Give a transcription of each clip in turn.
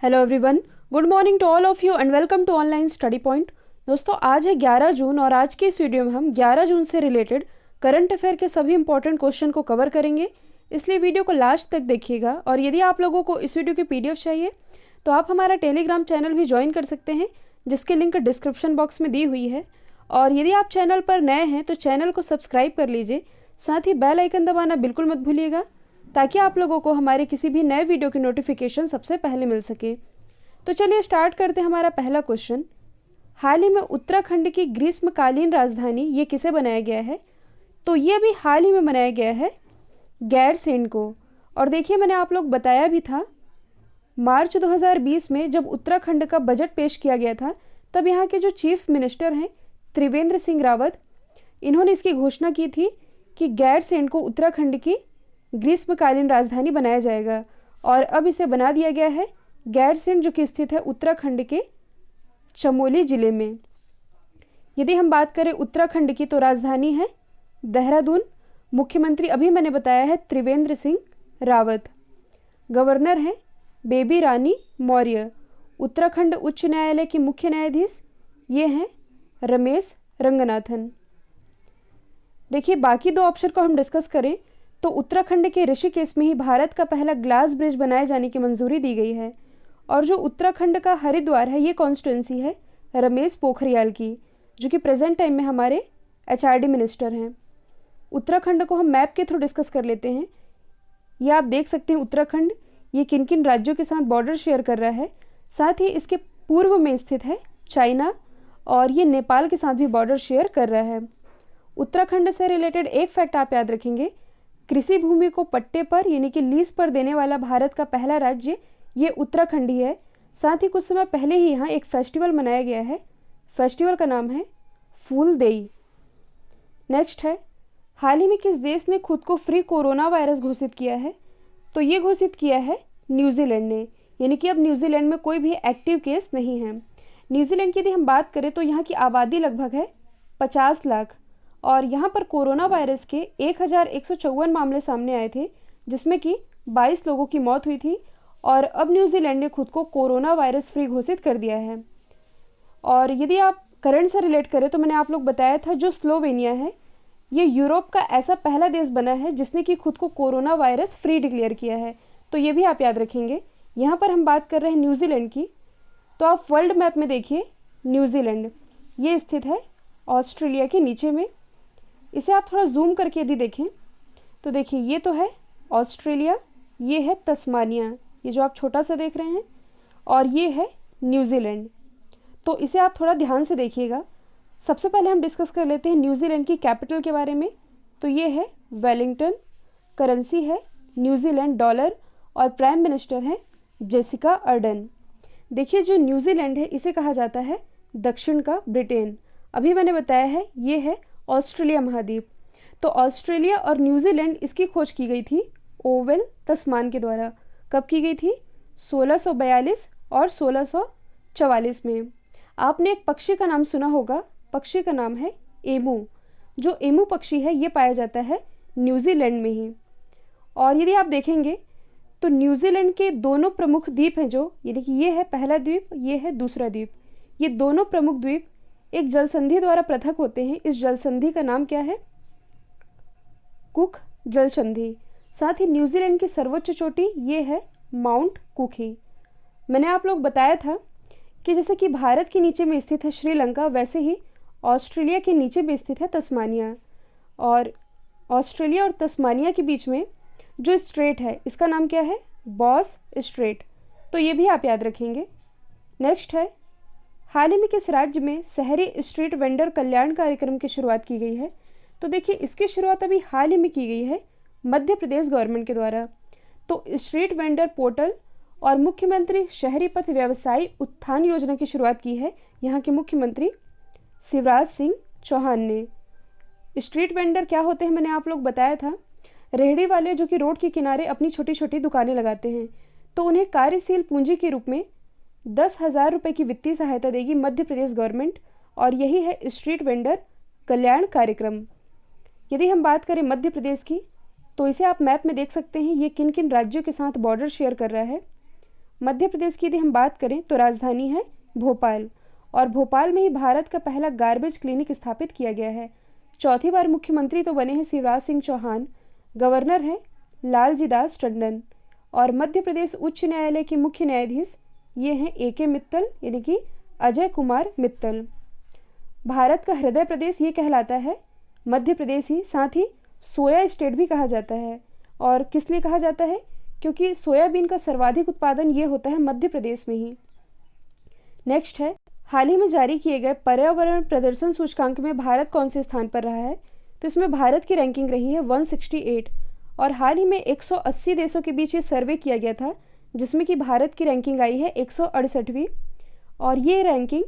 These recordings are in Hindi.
Hello everyone, good morning to all of you and welcome to online study point. दोस्तों, आज है 11 जून और आज के इस वीडियो में हम 11 जून से रिलेटेड करंट अफेयर के सभी इंपॉर्टेंट क्वेश्चन को कवर करेंगे, इसलिए वीडियो को लास्ट तक देखिएगा। और यदि आप लोगों को इस वीडियो की पीडीएफ चाहिए तो आप हमारा टेलीग्राम चैनल भी ज्वाइन कर सकते हैं, जिसकी लिंक डिस्क्रिप्शन बॉक्स में दी हुई है। और यदि आप चैनल पर नए हैं तो चैनल को सब्सक्राइब कर लीजिए, साथ ही बेल आइकन दबाना बिल्कुल मत भूलिएगा, ताकि आप लोगों को हमारे किसी भी नए वीडियो की नोटिफिकेशन सबसे पहले मिल सके। तो चलिए स्टार्ट करते हैं हमारा पहला क्वेश्चन। हाल ही में उत्तराखंड की ग्रीष्मकालीन राजधानी ये किसे बनाया गया है? तो ये भी हाल ही में बनाया गया है गैरसैंण को। और देखिए, मैंने आप लोग बताया भी था, मार्च 2020 में जब उत्तराखंड का बजट पेश किया गया था, तब यहाँ के जो चीफ मिनिस्टर हैं त्रिवेंद्र सिंह रावत, इन्होंने इसकी घोषणा की थी कि गैरसैंण को उत्तराखंड की ग्रीष्मकालीन राजधानी बनाया जाएगा। और अब इसे बना दिया गया है गैरसैंण, जो कि स्थित है उत्तराखंड के चमोली जिले में। यदि हम बात करें उत्तराखंड की, तो राजधानी है देहरादून। मुख्यमंत्री अभी मैंने बताया है त्रिवेंद्र सिंह रावत। गवर्नर हैं बेबी रानी मौर्य। उत्तराखंड उच्च न्यायालय के मुख्य न्यायाधीश ये हैं रमेश रंगनाथन। देखिए, बाकी दो ऑप्शन को हम डिस्कस करें तो उत्तराखंड के ऋषिकेश में ही भारत का पहला ग्लास ब्रिज बनाए जाने की मंजूरी दी गई है। और जो उत्तराखंड का हरिद्वार है, ये कॉन्स्टिट्यूंसी है रमेश पोखरियाल की, जो कि प्रेजेंट टाइम में हमारे एचआरडी मिनिस्टर हैं। उत्तराखंड को हम मैप के थ्रू डिस्कस कर लेते हैं। ये आप देख सकते हैं उत्तराखंड ये किन किन राज्यों के साथ बॉर्डर शेयर कर रहा है। साथ ही इसके पूर्व में स्थित है चाइना, और ये नेपाल के साथ भी बॉर्डर शेयर कर रहा है। उत्तराखंड से रिलेटेड एक फैक्ट आप याद रखेंगे, कृषि भूमि को पट्टे पर यानी कि लीज पर देने वाला भारत का पहला राज्य ये उत्तराखंड ही है। साथ ही कुछ समय पहले ही यहाँ एक फेस्टिवल मनाया गया है, फेस्टिवल का नाम है फूलदेई। नेक्स्ट है, हाल ही में किस देश ने खुद को फ्री कोरोना वायरस घोषित किया है? तो ये घोषित किया है न्यूजीलैंड ने, यानी कि अब न्यूजीलैंड में कोई भी एक्टिव केस नहीं है। न्यूजीलैंड की यदि हम बात करें तो यहाँ की आबादी लगभग है 50 लाख, और यहाँ पर कोरोना वायरस के 1154 मामले सामने आए थे, जिसमें कि 22 लोगों की मौत हुई थी। और अब न्यूजीलैंड ने खुद को कोरोना वायरस फ्री घोषित कर दिया है। और यदि आप करंट से रिलेट करें तो मैंने आप लोग बताया था, जो स्लोवेनिया है ये यूरोप का ऐसा पहला देश बना है जिसने कि खुद को कोरोना वायरस फ्री डिक्लेयर किया है। तो ये भी आप याद रखेंगे। यहाँ पर हम बात कर रहे हैं न्यूजीलैंड की, तो आप वर्ल्ड मैप में देखिए, न्यूजीलैंड ये स्थित है ऑस्ट्रेलिया के नीचे में। इसे आप थोड़ा जूम करके यदि देखें तो देखिए, ये तो है ऑस्ट्रेलिया, ये है तस्मानिया, ये जो आप छोटा सा देख रहे हैं, और ये है न्यूजीलैंड। तो इसे आप थोड़ा ध्यान से देखिएगा। सबसे पहले हम डिस्कस कर लेते हैं न्यूजीलैंड की कैपिटल के बारे में। तो ये है वेलिंगटन, करेंसी है न्यूजीलैंड डॉलर, और प्राइम मिनिस्टर है जेसिका अर्डन। देखिए, जो न्यूजीलैंड है इसे कहा जाता है दक्षिण का ब्रिटेन। अभी मैंने बताया है ये है ऑस्ट्रेलिया महाद्वीप। तो ऑस्ट्रेलिया और न्यूजीलैंड, इसकी खोज की गई थी ओवेल तस्मान के द्वारा। कब की गई थी? 1642 और 1644 में। आपने एक पक्षी का नाम सुना होगा, पक्षी का नाम है एमू। जो एमू पक्षी है ये पाया जाता है न्यूजीलैंड में ही। और यदि आप देखेंगे तो न्यूजीलैंड के दोनों प्रमुख द्वीप हैं, जो यानी कि ये है पहला द्वीप, ये है दूसरा द्वीप। ये दोनों प्रमुख द्वीप एक जल संधि द्वारा पृथक होते हैं। इस जल संधि का नाम क्या है? कुक जल संधि। साथ ही न्यूजीलैंड की सर्वोच्च चोटी ये है माउंट कुक ही। मैंने आप लोग बताया था कि जैसे कि भारत के नीचे में स्थित है श्रीलंका, वैसे ही ऑस्ट्रेलिया के नीचे में स्थित है तस्मानिया। और ऑस्ट्रेलिया और तस्मानिया के बीच में जो स्ट्रेट है, इसका नाम क्या है? Boss straight. तो ये भी आप याद रखेंगे। नेक्स्ट है, हाल ही में किस राज्य में शहरी स्ट्रीट वेंडर कल्याण कार्यक्रम की शुरुआत की गई है? तो देखिए, इसकी शुरुआत अभी हाल ही में की गई है मध्य प्रदेश गवर्नमेंट के द्वारा। तो स्ट्रीट वेंडर पोर्टल और मुख्यमंत्री शहरी पथ व्यवसायी उत्थान योजना की शुरुआत की है यहाँ के मुख्यमंत्री शिवराज सिंह चौहान ने। स्ट्रीट वेंडर क्या होते हैं मैंने आप लोग बताया था, रेहड़ी वाले जो कि रोड के किनारे अपनी छोटी छोटी दुकानें लगाते हैं। तो उन्हें कार्यशील पूंजी के रूप में 10,000 रुपये की वित्तीय सहायता देगी मध्य प्रदेश गवर्नमेंट, और यही है स्ट्रीट वेंडर कल्याण कार्यक्रम। यदि हम बात करें मध्य प्रदेश की, तो इसे आप मैप में देख सकते हैं, ये किन किन राज्यों के साथ बॉर्डर शेयर कर रहा है। मध्य प्रदेश की यदि हम बात करें तो राजधानी है भोपाल, और भोपाल में ही भारत का पहला गार्बेज क्लिनिक स्थापित किया गया है। चौथी बार मुख्यमंत्री तो बने हैं शिवराज सिंह चौहान, गवर्नर हैं लालजी दास टंडन, और मध्य प्रदेश उच्च न्यायालय के मुख्य न्यायाधीश ये हैं AK मित्तल यानी कि अजय कुमार मित्तल। भारत का हृदय प्रदेश ये कहलाता है मध्य प्रदेश ही, साथ ही सोया स्टेट भी कहा जाता है। और किस लिए कहा जाता है? क्योंकि सोयाबीन का सर्वाधिक उत्पादन ये होता है मध्य प्रदेश में ही। नेक्स्ट है, हाल ही में जारी किए गए पर्यावरण प्रदर्शन सूचकांक में भारत कौन से स्थान पर रहा है? तो इसमें भारत की रैंकिंग रही है 168, और हाल ही में 180 देशों के बीच ये सर्वे किया गया था, जिसमें कि भारत की रैंकिंग आई है 168वीं, और ये रैंकिंग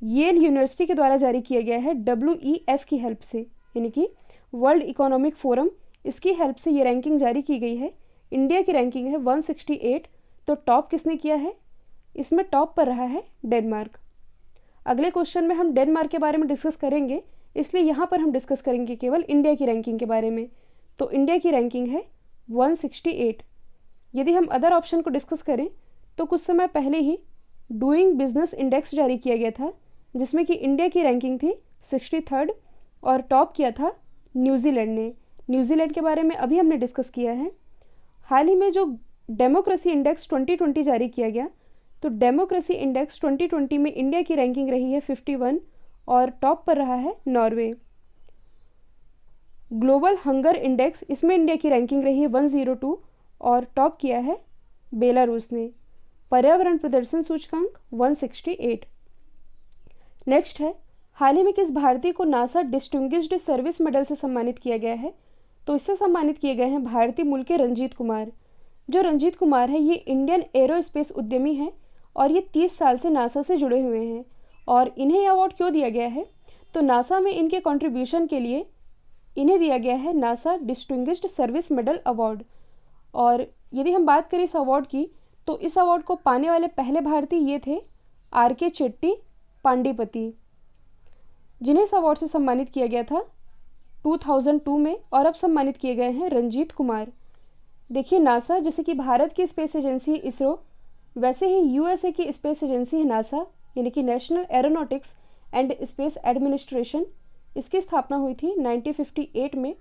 येल यूनिवर्सिटी के द्वारा जारी किया गया है WEF की हेल्प से, यानी कि वर्ल्ड इकोनॉमिक फोरम, इसकी हेल्प से ये रैंकिंग जारी की गई है। इंडिया की रैंकिंग है 168, तो टॉप किसने किया है? इसमें टॉप पर रहा है डेनमार्क। अगले क्वेश्चन में हम डेनमार्क के बारे में डिस्कस करेंगे, इसलिए यहाँ पर हम डिस्कस करेंगे केवल इंडिया की रैंकिंग के बारे में। तो इंडिया की रैंकिंग है 168। यदि हम अदर ऑप्शन को डिस्कस करें तो कुछ समय पहले ही डूइंग बिजनेस इंडेक्स जारी किया गया था, जिसमें कि इंडिया की रैंकिंग थी 63rd, और टॉप किया था न्यूजीलैंड ने। न्यूजीलैंड के बारे में अभी हमने डिस्कस किया है। हाल ही में जो डेमोक्रेसी इंडेक्स 2020 जारी किया गया, तो डेमोक्रेसी इंडेक्स 2020 में इंडिया की रैंकिंग रही है 51, और टॉप पर रहा है नॉर्वे। ग्लोबल हंगर इंडेक्स, इसमें इंडिया की रैंकिंग रही है 102, और टॉप किया है बेलारूस ने। पर्यावरण प्रदर्शन सूचकांक 168। नेक्स्ट है, हाल ही में किस भारतीय को नासा डिस्टिंग्विश्ड सर्विस मेडल से सम्मानित किया गया है? तो इससे सम्मानित किए गए हैं भारतीय मूल के रंजीत कुमार। जो रंजीत कुमार है ये इंडियन एरोस्पेस उद्यमी हैं, और ये 30 साल से नासा से जुड़े हुए हैं। और इन्हें यह अवार्ड क्यों दिया गया है? तो नासा में इनके कंट्रीब्यूशन के लिए इन्हें दिया गया है NASA distinguished service medal award. और यदि हम बात करें इस अवार्ड की, तो इस अवार्ड को पाने वाले पहले भारतीय ये थे RK चेट्टी पांडिपति, जिन्हें इस अवार्ड से सम्मानित किया गया था 2002 में, और अब सम्मानित किए गए हैं रंजीत कुमार। देखिए, नासा जैसे कि भारत की स्पेस एजेंसी इसरो, वैसे ही USA की स्पेस एजेंसी है नासा, यानी कि national aeronautics and space administration. इसकी स्थापना हुई थी 1958 में,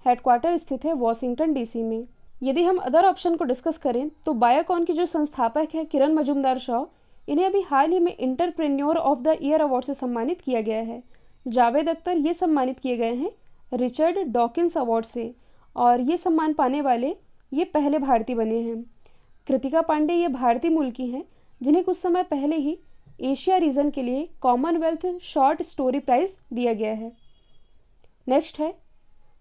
हेडक्वार्टर स्थित है वॉशिंगटन DC में। यदि हम अदर ऑप्शन को डिस्कस करें तो बायोकॉन के जो संस्थापक है किरण मजूमदार शाह, इन्हें अभी हाल ही में entrepreneur of the year award से सम्मानित किया गया है। जावेद अख्तर ये सम्मानित किए गए हैं रिचर्ड डॉकिंस अवार्ड से, और ये सम्मान पाने वाले ये पहले भारतीय बने हैं। कृतिका पांडे ये भारतीय मूल की हैं, जिन्हें कुछ समय पहले ही एशिया रीजन के लिए कॉमनवेल्थ शॉर्ट स्टोरी प्राइज दिया गया है। नेक्स्ट है,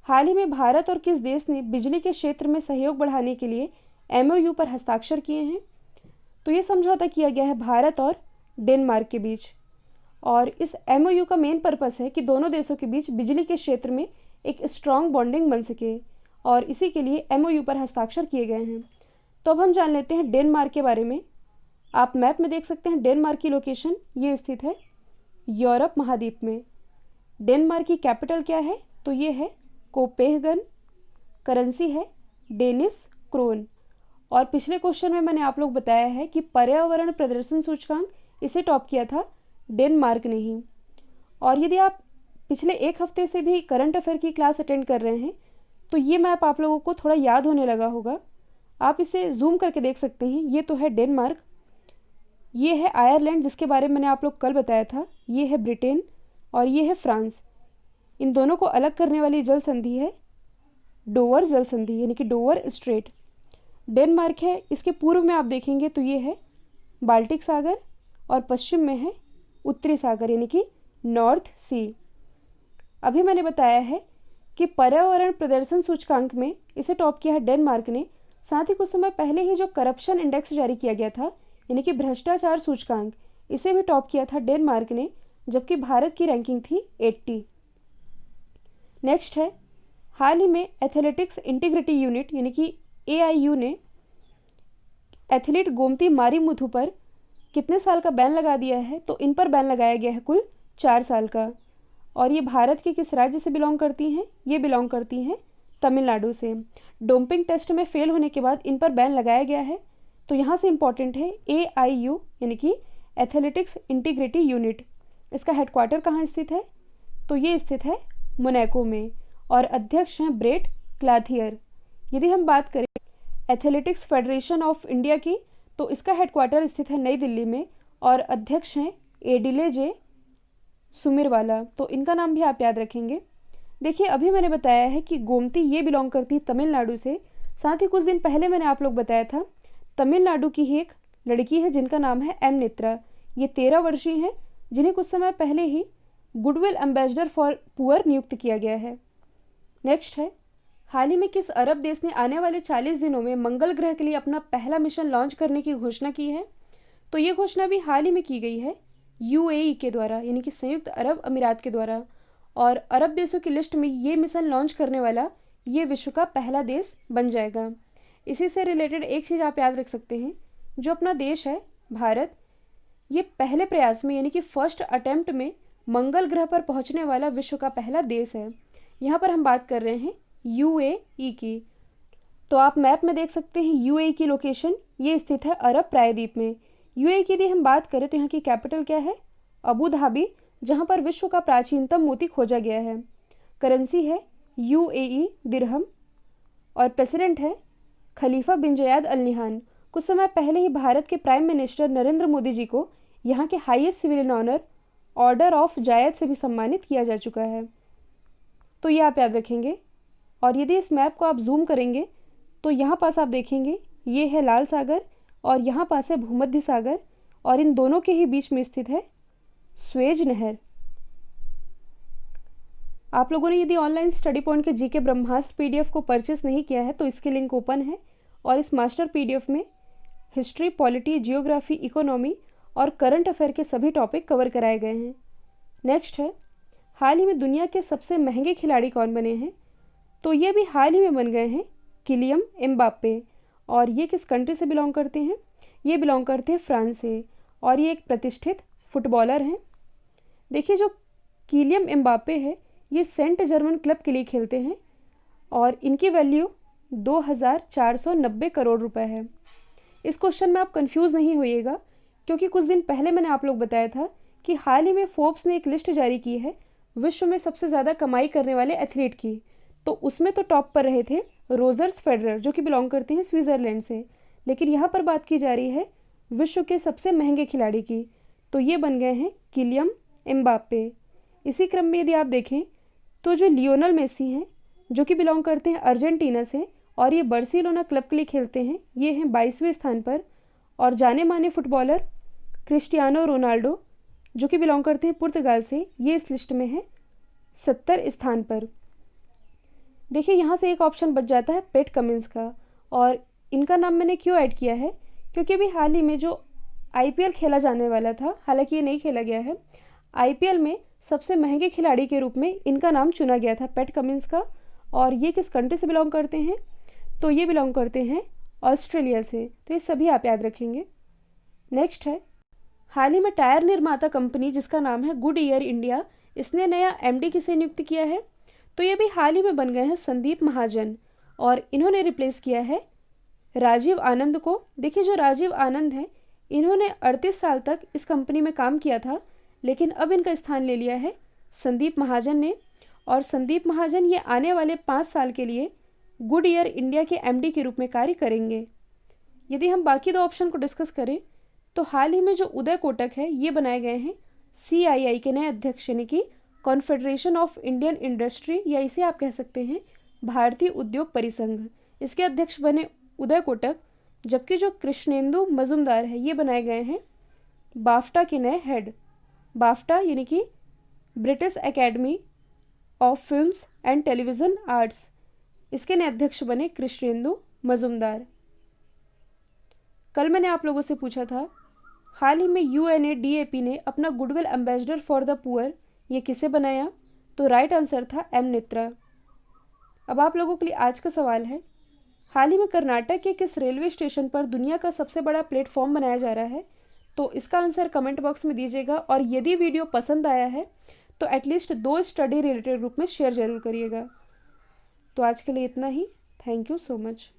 हाल ही में भारत और किस देश ने बिजली के क्षेत्र में सहयोग बढ़ाने के लिए MOU पर हस्ताक्षर किए हैं? तो ये समझौता किया गया है भारत और डेनमार्क के बीच, और इस MOU का मेन पर्पस है कि दोनों देशों के बीच बिजली के क्षेत्र में एक स्ट्रॉन्ग बॉन्डिंग बन सके, और इसी के लिए MOU पर हस्ताक्षर किए गए हैं। तो अब हम जान लेते हैं डेनमार्क के बारे में। आप मैप में देख सकते हैं डेनमार्क की लोकेशन ये स्थित है यूरोप महाद्वीप में। डेनमार्क की कैपिटल क्या है? तो ये है कोपेनहेगन। करेंसी है डेनिश क्रोन। और पिछले क्वेश्चन में मैंने आप लोग बताया है कि पर्यावरण प्रदर्शन सूचकांक इसे टॉप किया था डेनमार्क ने ही। और यदि आप पिछले एक हफ्ते से भी करंट अफेयर की क्लास अटेंड कर रहे हैं तो ये मैप आप लोगों को थोड़ा याद होने लगा होगा। आप इसे जूम करके देख सकते हैं। ये तो है डेनमार्क, ये है आयरलैंड जिसके बारे में मैंने आप लोग कल बताया था, ये है ब्रिटेन, और ये है फ्रांस। इन दोनों को अलग करने वाली जल संधि है डोवर जल संधि, यानी कि डोवर स्ट्रेट। डेनमार्क है, इसके पूर्व में आप देखेंगे तो ये है बाल्टिक सागर, और पश्चिम में है उत्तरी सागर यानी कि नॉर्थ सी। अभी मैंने बताया है कि पर्यावरण प्रदर्शन सूचकांक में इसे टॉप किया है डेनमार्क ने। साथ ही कुछ समय पहले ही जो करप्शन इंडेक्स जारी किया गया था यानी कि भ्रष्टाचार सूचकांक, इसे भी टॉप किया था डेनमार्क ने, जबकि भारत की रैंकिंग थी 80। नेक्स्ट है, हाल ही में एथलेटिक्स इंटीग्रिटी यूनिट यानी कि AIU ने एथलीट गोमती मारीमुथु पर कितने साल का बैन लगा दिया है? तो इन पर बैन लगाया गया है कुल 4 साल का। और ये भारत के किस राज्य से बिलोंग करती हैं? ये बिलोंग करती हैं तमिलनाडु से। डोपिंग टेस्ट में फेल होने के बाद इन पर बैन लगाया गया है। तो यहाँ से इम्पॉर्टेंट है AIU यानी कि एथलेटिक्स इंटीग्रिटी यूनिट। इसका हेडक्वार्टर कहाँ स्थित है? तो ये स्थित है मोनाको में और अध्यक्ष हैं ब्रेट क्लाथियर। यदि हम बात करें एथलेटिक्स फेडरेशन ऑफ इंडिया की, तो इसका हेडक्वार्टर स्थित है नई दिल्ली में और अध्यक्ष हैं एडिले जे सुमिरवाला। तो इनका नाम भी आप याद रखेंगे। देखिए, अभी मैंने बताया है कि गोमती ये बिलोंग करती है तमिलनाडु से। साथ ही कुछ दिन पहले मैंने आप लोग बताया था तमिलनाडु की ही एक लड़की है जिनका नाम है एम नेत्रा। ये 13 वर्षीय हैं जिन्हें कुछ समय पहले ही गुडविल एम्बेसडर फॉर पुअर नियुक्त किया गया है। नेक्स्ट है, हाल ही में किस अरब देश ने आने वाले 40 दिनों में मंगल ग्रह के लिए अपना पहला मिशन लॉन्च करने की घोषणा की है? तो ये घोषणा भी हाल ही में की गई है UAE के द्वारा, यानी कि संयुक्त अरब अमीरात के द्वारा। और अरब देशों की लिस्ट में ये मिशन लॉन्च करने वाला ये विश्व का पहला देश बन जाएगा। इसी से रिलेटेड एक चीज़ आप याद रख सकते हैं, जो अपना देश है भारत, ये पहले प्रयास में यानी कि फर्स्ट अटेम्प्ट में मंगल ग्रह पर पहुंचने वाला विश्व का पहला देश है। यहाँ पर हम बात कर रहे हैं UAE की। तो आप मैप में देख सकते हैं UAE की लोकेशन, ये स्थित है अरब प्रायद्वीप में। UAE की यदि हम बात करें तो यहाँ की कैपिटल क्या है? अबू धाबी, जहाँ पर विश्व का प्राचीनतम मोती खोजा गया है। करेंसी है UAE दिरहम और प्रेसिडेंट है खलीफा बिन जयाद अल निहान। कुछ समय पहले ही भारत के प्राइम मिनिस्टर नरेंद्र मोदी जी को यहाँ के highest civilian honour order of Zayed से भी सम्मानित किया जा चुका है। तो ये आप याद रखेंगे। और यदि इस मैप को आप जूम करेंगे तो यहाँ पास आप देखेंगे ये है लाल सागर और यहाँ पास है भूमध्य सागर और इन दोनों के ही बीच में स्थित है स्वेज नहर। आप लोगों ने यदि ऑनलाइन स्टडी पॉइंट के जीके ब्रह्मास्त्र PDF को परचेस नहीं किया है तो इसकी लिंक ओपन है और इस मास्टर PDF में हिस्ट्री, पॉलिटी, जियोग्राफी, इकोनॉमी और करंट अफेयर के सभी टॉपिक कवर कराए गए हैं। नेक्स्ट है, हाल ही में दुनिया के सबसे महंगे खिलाड़ी कौन बने हैं? तो ये भी हाल ही में बन गए हैं किलियन एम्बाप्पे। और ये किस कंट्री से बिलोंग करते हैं? ये बिलोंग करते हैं फ्रांस से और ये एक प्रतिष्ठित फुटबॉलर हैं। देखिए, जो किलियन एम्बाप्पे है ये सेंट जर्मन क्लब के लिए खेलते हैं और इनकी वैल्यू 2490 करोड़ रुपए है। इस क्वेश्चन में आप कंफ्यूज नहीं होइएगा क्योंकि कुछ दिन पहले मैंने आप लोग बताया था कि हाल ही में फोर्ब्स ने एक लिस्ट जारी की है विश्व में सबसे ज़्यादा कमाई करने वाले एथलीट की। तो उसमें तो टॉप पर रहे थे रोजर्स फेडरर जो कि बिलोंग करते हैं स्विट्ज़रलैंड से, लेकिन यहाँ पर बात की जा रही है विश्व के सबसे महंगे खिलाड़ी की। तो ये बन गए हैं किलियन एम्बाप्पे। इसी क्रम में यदि आप देखें तो जो लियोनल मेसी हैं जो कि बिलोंग करते हैं अर्जेंटीना से और ये बार्सिलोना क्लब के लिए खेलते हैं, ये हैं 22वें स्थान पर। और जाने माने फुटबॉलर क्रिस्टियानो रोनाल्डो जो कि बिलोंग करते हैं पुर्तगाल से, ये इस लिस्ट में है 70 स्थान पर। देखिए, यहाँ से एक ऑप्शन बच जाता है पेट कमिंस का। और इनका नाम मैंने क्यों ऐड किया है? क्योंकि अभी हाल ही में जो IPL खेला जाने वाला था, हालांकि ये नहीं खेला गया है, IPL में सबसे महंगे खिलाड़ी के रूप में इनका नाम चुना गया था, पैट कमिंस का। और ये किस कंट्री से बिलोंग करते हैं? तो ये बिलोंग करते हैं ऑस्ट्रेलिया से। तो ये सभी आप याद रखेंगे। नेक्स्ट है, हाल ही में टायर निर्माता कंपनी जिसका नाम है गुडईयर इंडिया, इसने नया MD किसे नियुक्त किया है? तो ये भी हाल ही में बन गए हैं संदीप महाजन और इन्होंने रिप्लेस किया है राजीव आनंद को। देखिए, जो राजीव आनंद हैं इन्होंने 38 साल तक इस कंपनी में काम किया था, लेकिन अब इनका स्थान ले लिया है संदीप महाजन ने। और संदीप महाजन ये आने वाले 5 साल के लिए गुडईयर इंडिया के MD के रूप में कार्य करेंगे। यदि हम बाकी 2 ऑप्शन को डिस्कस करें तो हाल ही में जो उदय कोटक है ये बनाए गए हैं CII के नए अध्यक्ष, यानी कि कॉन्फेडरेशन ऑफ इंडियन इंडस्ट्री, या इसे आप कह सकते हैं भारतीय उद्योग परिसंघ। इसके अध्यक्ष बने उदय कोटक, जबकि जो कृष्णेंदु मजुमदार है ये बनाए गए हैं बाफ्टा के नए हेड। बाफ्टा यानी कि British academy of films and television arts, इसके नए अध्यक्ष बने कृष्णेंदु मजुमदार। कल मैंने आप लोगों से पूछा था हाल ही में UNADAP ने अपना goodwill ambassador for the poor ये किसे बनाया? तो राइट आंसर था एम नेत्रा। अब आप लोगों के लिए आज का सवाल है, हाल ही में कर्नाटक के किस रेलवे स्टेशन पर दुनिया का सबसे बड़ा प्लेटफॉर्म बनाया जा रहा है? तो इसका आंसर कमेंट बॉक्स में दीजिएगा और यदि वीडियो पसंद आया है तो एटलीस्ट 2 स्टडी रिलेटेड ग्रुप में शेयर जरूर करिएगा। तो आज के लिए इतना ही। Thank you so much.